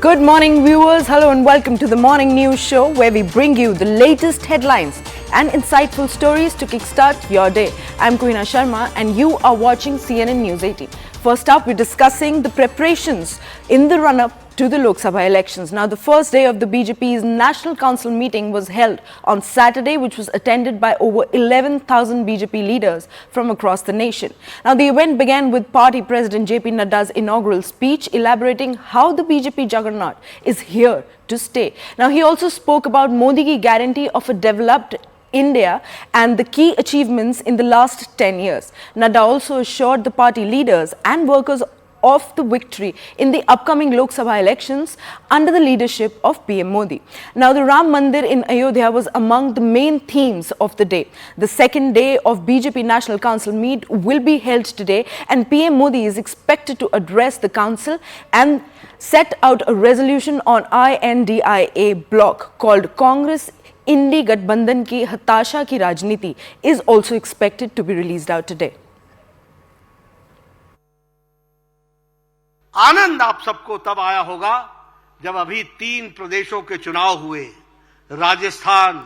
Good morning, viewers. Hello and welcome to the Morning News Show, where we bring you the latest headlines and insightful stories to kickstart your day. I'm Kohina Sharma and you are watching CNN News 18. First up, we're discussing the preparations in the run-up to the Lok Sabha elections. Now, the first day of the BJP's National Council meeting was held on Saturday, which was attended by over 11,000 BJP leaders from across the nation. Now, the event began with Party President JP Nadda's inaugural speech, elaborating how the BJP juggernaut is here to stay. Now, he also spoke about Modi ki guarantee of a developed India and the key achievements in the last 10 years. Nadda also assured the party leaders and workers of the victory in the upcoming Lok Sabha elections under the leadership of PM Modi. Now, the Ram Mandir in Ayodhya was among the main themes of the day. The second day of BJP National Council meet will be held today, and PM Modi is expected to address the council and set out a resolution on INDIA bloc called Congress Indi Gadbandhan ki Hatasha ki Rajniti is also expected to be released out today. आनंद आप सबको तब आया होगा जब अभी 3 प्रदेशों के चुनाव हुए, राजस्थान,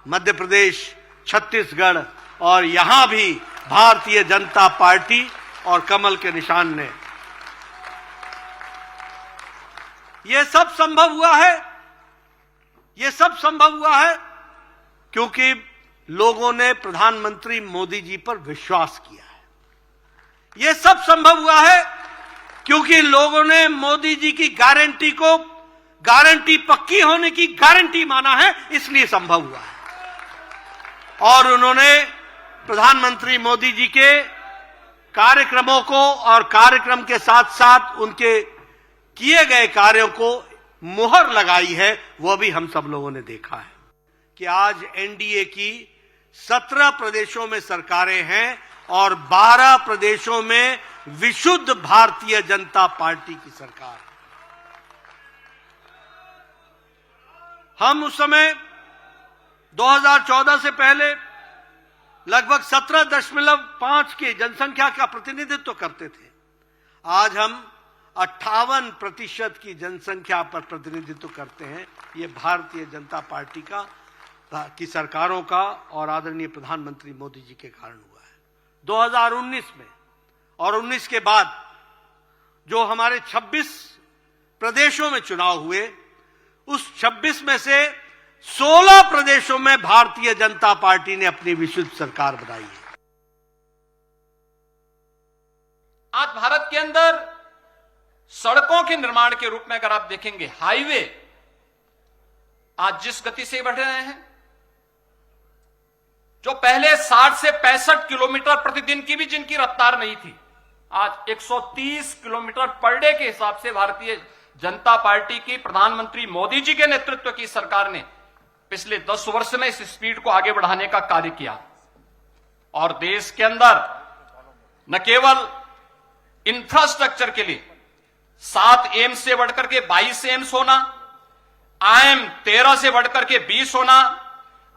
मध्य प्रदेश, छत्तीसगढ़, और यहां भी भारतीय जनता पार्टी और कमल के निशान ने। ये सब संभव हुआ है क्योंकि लोगों ने प्रधानमंत्री मोदी जी पर विश्वास किया है। ये सब संभव हुआ है क्योंकि लोगों ने मोदी जी की गारंटी को गारंटी पक्की होने की गारंटी माना है, इसलिए संभव हुआ है। और उन्होंने प्रधानमंत्री मोदी जी के कार्यक्रमों को और कार्यक्रम के साथ साथ उनके किए गए कार्यों को मुहर लगाई है, वो भी हम सब लोगों ने देखा है कि आज एनडीए की 17 प्रदेशों में सरकारें हैं और 12 प्रदेशों में विशुद्ध भारतीय जनता पार्टी की सरकार है। हम उस समय 2014 से पहले लगभग 17.5 की जनसंख्या का प्रतिनिधित्व करते थे। आज हम 58% की जनसंख्या पर प्रतिनिधित्व करते हैं। ये भारतीय जनता पार्टी की सरकारों का और आदरणीय प्रधानमंत्री मोदी जी के कारण हुआ है। 2019 में और 19 के बाद जो हमारे 26 प्रदेशों में चुनाव हुए, उस 26 में से 16 प्रदेशों में भारतीय जनता पार्टी ने अपनी विशुद्ध सरकार बनाई है। आज भारत के अंदर सड़कों के निर्माण के रूप में अगर आप देखेंगे, हाईवे आज जिस गति से बढ़ रहे हैं, जो पहले 60 से 65 किलोमीटर प्रतिदिन की भी जिनकी रफ्तार नहीं थी, आज 130 किलोमीटर पर डे के हिसाब से भारतीय जनता पार्टी की प्रधानमंत्री मोदी जी के नेतृत्व की सरकार ने पिछले 10 वर्ष में इस स्पीड को आगे बढ़ाने का कार्य किया। और देश के अंदर न केवल इंफ्रास्ट्रक्चर के लिए 7 एम्स से बढ़कर के 22 एम्स होना, आईएम 13 से बढ़कर के 20 होना,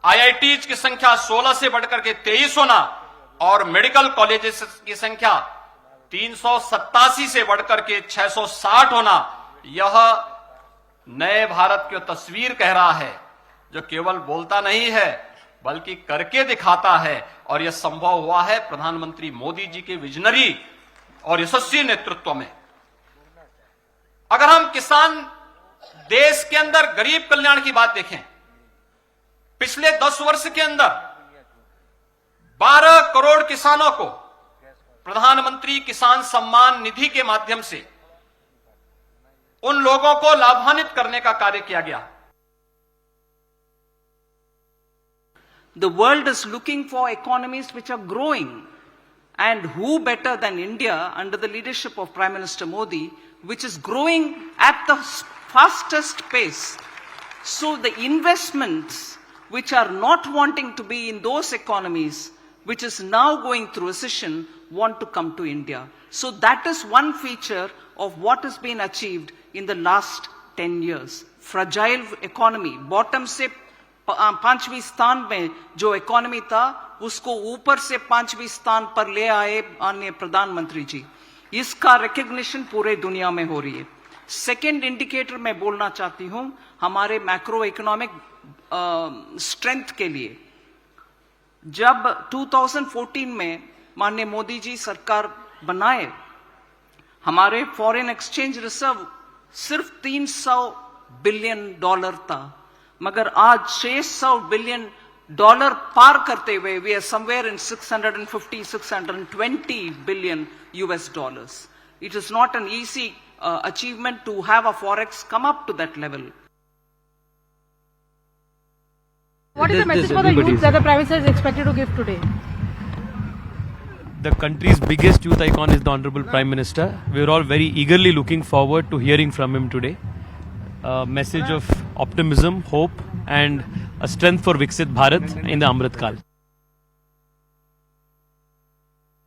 आईआईटीज की संख्या 16 से बढ़कर के 23 होना और मेडिकल कॉलेजेस की संख्या 387 से बढ़कर के 660 होना, यह नए भारत की तस्वीर कह रहा है, जो केवल बोलता नहीं है बल्कि करके दिखाता है। और यह संभव हुआ है प्रधानमंत्री मोदी जी के विजनरी और यशस्वी नेतृत्व में। अगर हम किसान देश के अंदर गरीब कल्याण की बात देखें, पिछले 10 वर्ष के अंदर 12 करोड़ किसानों को प्रधानमंत्री किसान सम्मान निधि के माध्यम से उन लोगों को लाभान्वित करने का कार्य किया गया। The world is looking for economies which are growing, and who better than India under the leadership of Prime Minister Modi, which is growing at the fastest pace. So the investments which are not wanting to be in those economies, which is now going through recession, want to come to India. So that is one feature of what has been achieved in the last 10 years. Fragile economy, bottom से 5वीं स्थान में जो economy था, उसको ऊपर से 5वीं स्थान पर ले आए माननीय प्रधानमंत्री जी। इसका रिकग्निशन पूरे दुनिया में हो रही है। सेकेंड इंडिकेटर मैं बोलना चाहती हूं हमारे मैक्रो इकोनॉमिक स्ट्रेंथ के लिए। जब 2014 में माननीय मोदी जी सरकार बनाए, हमारे फॉरेन एक्सचेंज रिजर्व सिर्फ $300 बिलियन था, मगर आज $600 बिलियन पार करते हुए we are somewhere in 650-620 billion US. It is not an easy achievement to have a forex come up to that level. What is the message for the youth that the Prime Minister is expected to give today? The country's biggest youth icon is the Honorable Prime Minister. We are all very eagerly looking forward to hearing from him today. A message of optimism, hope and a strength for Viksit Bharat in the Amrit Kal.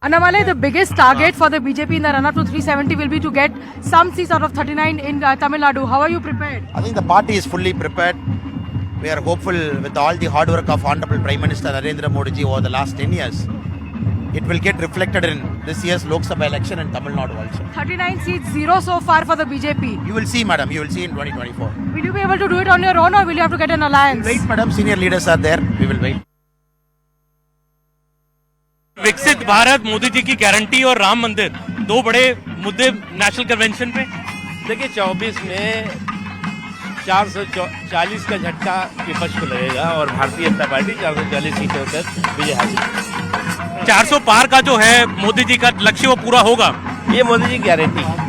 Annamalai, the biggest target for the BJP in the run-up to 370 will be to get some seats out of 39 in Tamil Nadu. How are you prepared? I think the party is fully prepared. We are hopeful with all the hard work of Honorable Prime Minister Narendra Modi ji over the last 10 years. It will get reflected in this year's Lok Sabha election in Tamil Nadu also. 39 seats, 0 so far for the BJP. You will see, madam. You will see in 2024. Will you be able to do it on your own or will you have to get an alliance? Wait, madam. Senior leaders are there. We will wait. विकसित भारत, मोदी जी की guarantee और राम मंदिर, दो बड़े मुद्दे national convention पे। देखिए 24 में 440 का झटका विपक्ष को लगेगा और भारतीय जनता पार्टी 440 सीटों तक विजय हासिल। 400 पार का जो है मोदी जी का लक्ष्य वो पूरा होगा, ये मोदी जी की गारंटी है।